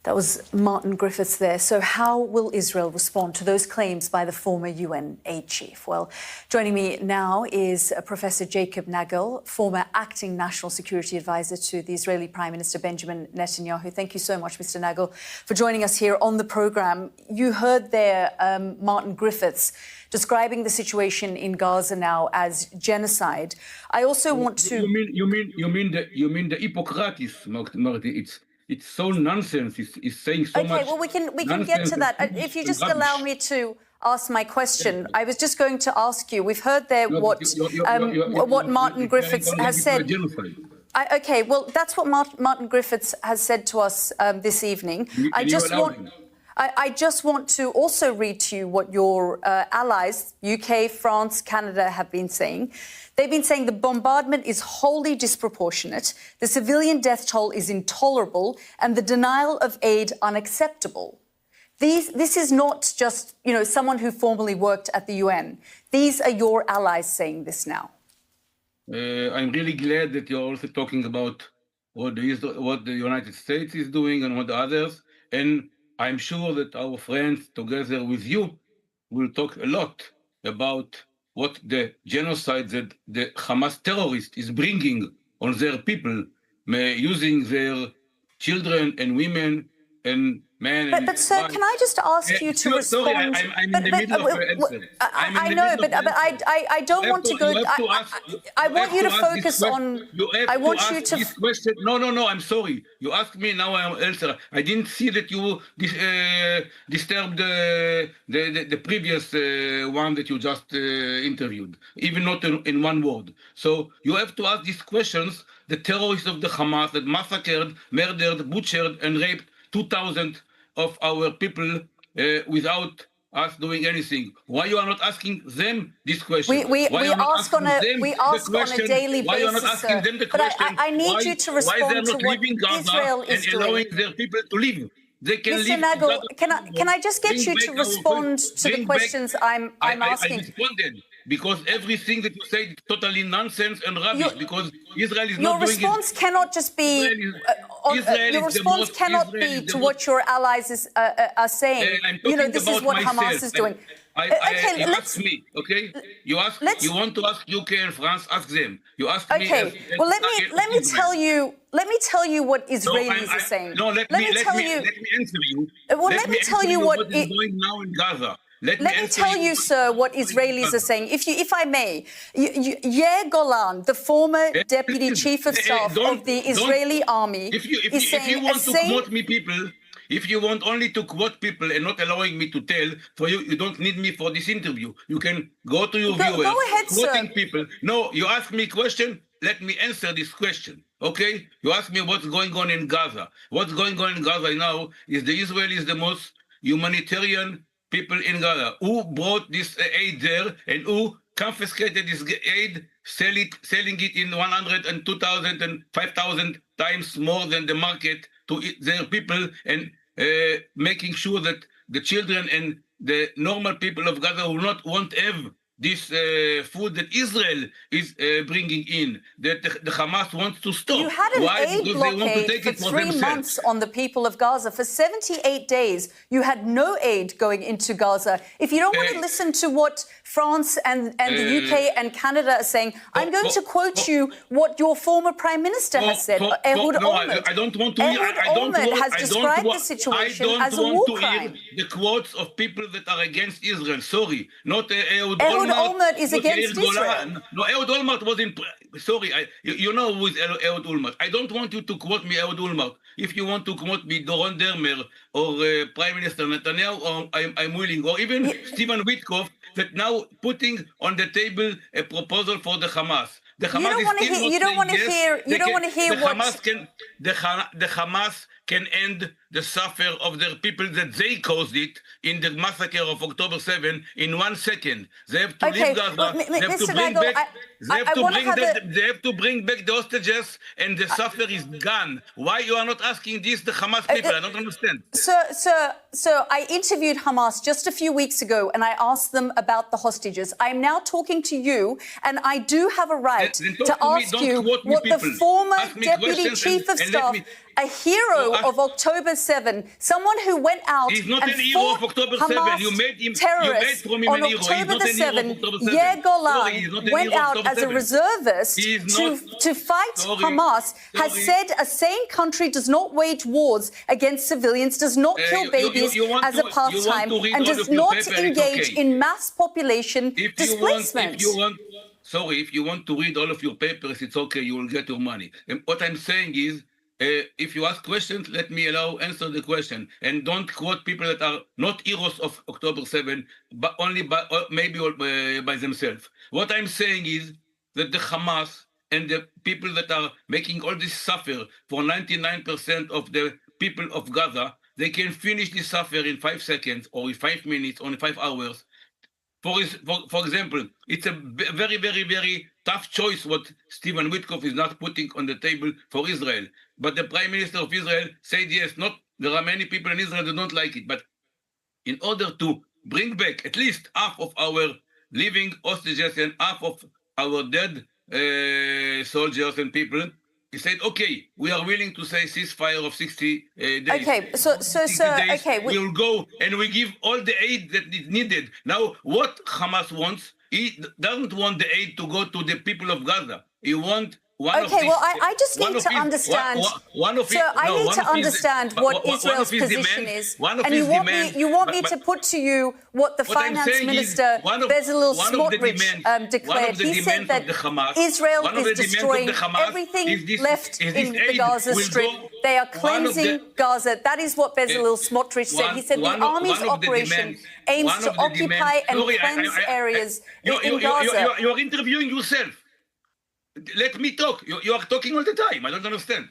That was Martin Griffiths there. So how will Israel respond to those claims by the former UN aid chief? Well, joining me now is Professor Jacob Nagel, former acting national security advisor to the Israeli Prime Minister Benjamin Netanyahu. Thank you so much, Mr. Nagel, for joining us here on the programme. You heard there Martin Griffiths describing the situation in Gaza now as genocide. I also want to... You mean the Hippocrates, Marty? It's so nonsense. It's saying so much. Okay, well, we can get to that. If you just allow me to ask my question, I was just going to ask you. We've heard there what Martin Griffiths has said. Okay, well, that's what Martin Griffiths has said to us this evening. I just want to also read to you what your allies, UK, France, Canada, have been saying. They've been saying the bombardment is wholly disproportionate, the civilian death toll is intolerable, and the denial of aid unacceptable. This is not just, someone who formerly worked at the UN. These are your allies saying this now. I'm really glad that you're also talking about what the United States is doing and what the others. And I'm sure that our friends, together with you, will talk a lot about what the genocide that the Hamas terrorist is bringing on their people, using their children and women and men. But sir, can I just ask you to respond? Sorry, I'm in the middle of an answer. I know, but I don't want to go... I want you to focus on... I want you to... This question. No, I'm sorry. You asked me, now I'm answer. I didn't see that you disturbed the previous one that you just interviewed, even not in one word. So you have to ask these questions, the terrorists of the Hamas that massacred, murdered, butchered, and raped 2,000 of our people without us doing anything. Why you are not asking them this question? We ask on a daily basis, why you are not asking them the question? But I need you to respond to what Israel is doing. Allowing their people to live. They can Mr. live. Nagel, can I just get you to respond to the questions I'm asking? I responded. Because everything that you say is totally nonsense and rubbish. Because Israel is not doing it. Your response cannot just be. Your response cannot be to what your allies are saying. This is what Hamas is doing. You ask me, okay? You want to ask UK and France? Ask them. You ask me. Okay. Well, let me tell you. Let me tell you what Israelis are saying. No, let me answer you. Well, let me tell you what is going now in Gaza. Let me tell you, sir, what Israelis are saying. If I may, Yair Golan, the former deputy chief of staff of the Israeli army, is saying... If you want to quote me people, if you want only to quote people and not allowing me to tell, for you don't need me for this interview. You can go to your viewers. Go ahead, quoting sir. People. No, you ask me a question, let me answer this question. Okay? You ask me what's going on in Gaza. What's going on in Gaza now is the Israelis the most humanitarian people in Gaza. Who brought this aid there and who confiscated this aid, selling it in 100 and 2,000 and 5,000 times more than the market to their people, and making sure that the children and the normal people of Gaza will not want to have this food that Israel is bringing in, that the Hamas wants to stop. You had an aid blockade for 3 months on the people of Gaza. For 78 days, you had no aid going into Gaza. If you don't want to listen to what France and the UK and Canada are saying, I'm going to quote you what your former Prime Minister has said, Ehud Olmert. I don't want to hear. Ehud Olmert has described the situation as a war crime. I don't want to hear the quotes of people that are against Israel. Sorry, not Ehud Olmert is against Israel. No, Ehud Olmert was in... Sorry, you know who is Ehud Olmert. I don't want you to quote me Ehud Olmert. If you want to quote me Doron Dermer or Prime Minister Netanyahu, I'm willing. Or even Stephen Witkoff, that now putting on the table a proposal for the Hamas. The Hamas you don't want to hear what... The Hamas can end the suffer of their people that they caused it in the massacre of October 7 in 1 second. They have to leave Gaza. They have to bring back the hostages, and the suffer is gone. Why you are not asking this the Hamas people? I don't understand. Sir, I interviewed Hamas just a few weeks ago, and I asked them about the hostages. I'm now talking to you, and I do have a right right then talk to to me, ask don't you quote me what the people. former Ask me Deputy questions Chief of and let Staff, me- a hero of October 7, someone who went out He's not and an hero fought of October 7. Hamas You made terrorists from him on an hero. He's October not the an hero of 7th. October 7. Yair Sorry, he's not Golan an went hero of out October as a 7. reservist He is not- to fight Sorry. Hamas, has Sorry. said a sane country does not wage wars against civilians, does not kill babies you want as a to- you want pastime, to read and all does of your not paper, it's engage okay. in mass population If displacement. if you want to read all of your papers, it's okay. You will get your money. And what I'm saying is, if you ask questions, let me answer the question, and don't quote people that are not heroes of October 7, but only by themselves. What I'm saying is that the Hamas and the people that are making all this suffer for 99% of the people of Gaza, they can finish this suffer in 5 seconds or in 5 minutes or in 5 hours. For example, it's a very, very, very tough choice what Stephen Witkoff is not putting on the table for Israel. But the Prime Minister of Israel said yes. There are many people in Israel that don't like it. But in order to bring back at least half of our living hostages and half of our dead soldiers and people, he said, okay, we are willing to say ceasefire of 60 days. Okay, so sir, days, okay. We'll go and we give all the aid that is needed. Now, what Hamas wants, he doesn't want the aid to go to the people of Gaza. He wants I just need to understand. Sir, I need to understand what Israel's position is, and you want me to put to you what the finance minister Bezalel Smotrich declared. He said that Israel is destroying everything left in the Gaza Strip. They are cleansing Gaza. That is what Bezalel Smotrich said. He said the army's operation aims to occupy and cleanse areas in Gaza. You are interviewing yourself. Let me talk. You are talking all the time. I don't understand.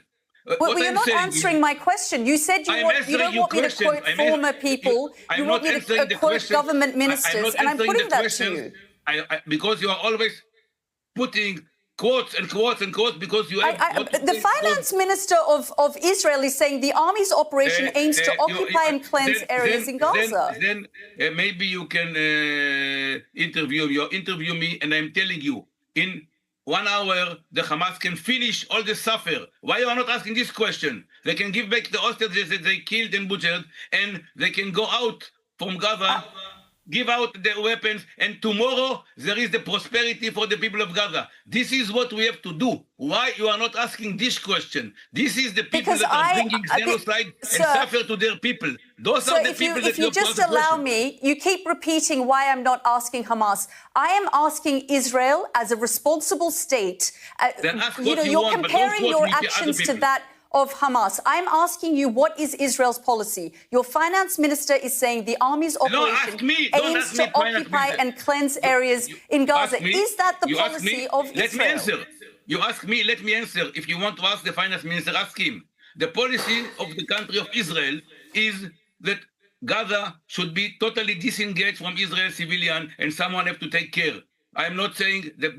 Well, you're not answering my question. You said you don't want me to quote former people. You want me to quote government ministers, and I'm putting that to you. Because you are always putting quotes and quotes and quotes because you have... the finance minister of Israel is saying the army's operation aims to occupy and cleanse areas in Gaza. Then maybe you can interview me, and I'm telling you, in 1 hour, the Hamas can finish all the suffer. Why you are not asking this question? They can give back the hostages that they killed and butchered, and they can go out from Gaza, give out the weapons, and tomorrow there is the prosperity for the people of Gaza. This is what we have to do. Why you are not asking this question? This is the people that are bringing genocide and suffer to their people. Those are the people that if you just allow me, you keep repeating why I'm not asking Hamas. I am asking Israel as a responsible state. You're comparing your actions to that of Hamas. I'm asking you, what is Israel's policy? Your finance minister is saying the army's operation aims to occupy and cleanse areas in Gaza. Is that the policy of Israel? Let me answer. You ask me, let me answer. If you want to ask the finance minister, ask him. The policy of the country of Israel is that Gaza should be totally disengaged from Israel civilian, and someone have to take care. I am not saying that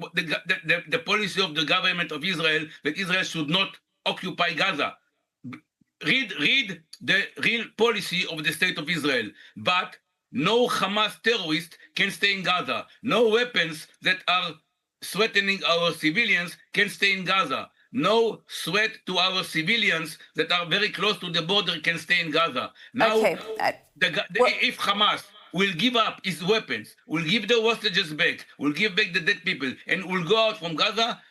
the policy of the government of Israel that Israel should not occupy Gaza. Read the real policy of the state of Israel. But no Hamas terrorist can stay in Gaza. No weapons that are threatening our civilians can stay in Gaza. No threat to our civilians that are very close to the border can stay in Gaza. Now, if Hamas will give up his weapons, will give the hostages back, will give back the dead people, and will go out from Gaza,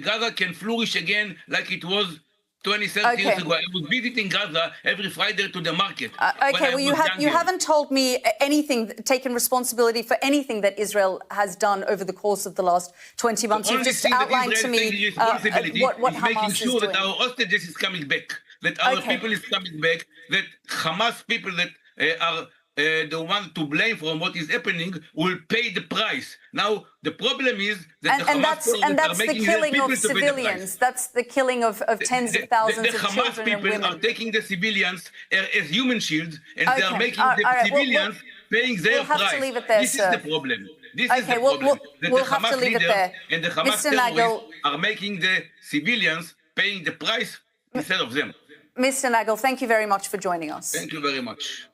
Gaza can flourish again like it was 20, 30 years ago. I was visiting Gaza every Friday to the market. Well, you haven't told me anything, taken responsibility for anything that Israel has done over the course of the last 20 months. You've just outlined to me what Hamas making is sure doing. that our hostages is coming back, that our people is coming back, that Hamas people that are the one to blame for what is happening will pay the price. Now, the problem is that that's the killing of civilians. That's the killing of tens of thousands of children and women. The Hamas people are taking the civilians as human shields, and they are making the civilians paying their price. We'll have to leave it there, this sir. is the problem. This is the problem. We'll have to leave it there. And the Hamas terrorists are making the civilians paying the price instead of them. Mr. Nagel, thank you very much for joining us. Thank you very much.